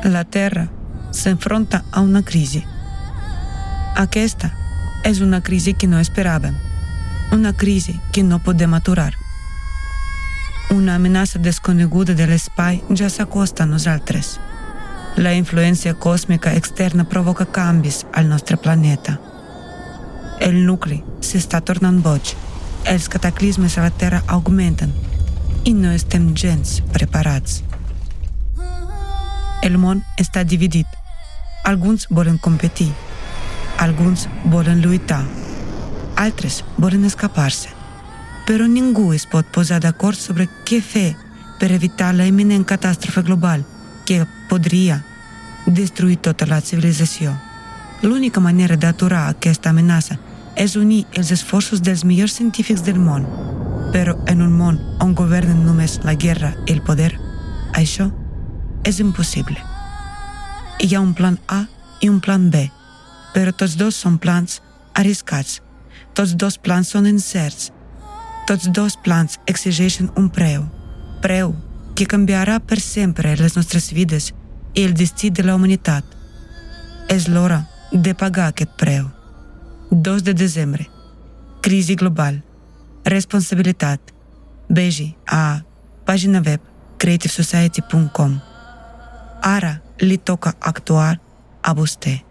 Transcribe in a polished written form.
La Terra se enfrenta a una crisi. Aquesta és una crisi que no esperàvem, una crisi que no podem aturar. Una amenaça desconeguda de l'espai ja s'acosta a nosaltres. La influència còsmica externa provoca canvis al nostre planeta. El nucli s'està tornant boig, els cataclismes a la Terra augmenten i no estem gens preparats. El món està dividit. Alguns volen competir, alguns volen lluitar, altres volen escapar-se. Però ningú es pot posar d'acord sobre què fer per evitar la imminent catàstrofe global que podria destruir tota la civilització. L'única manera d'aturar aquesta amenaça és unir els esforços dels millors científics del món. Però en un món on governen només la guerra i el poder, això és impossible. Hi ha un plan A i un plan B, però tots dos són plans arriscats. Tots dos plans són incerts. Tots dos plans exigeixen un preu que canviarà per sempre les nostres vides i el destí de la humanitat. És l'hora de pagar aquest preu. 2 de desembre. Crisi global. Responsabilitat. Vegi a pàgina web creativesociety.com. Ara li toca actuar a vostè.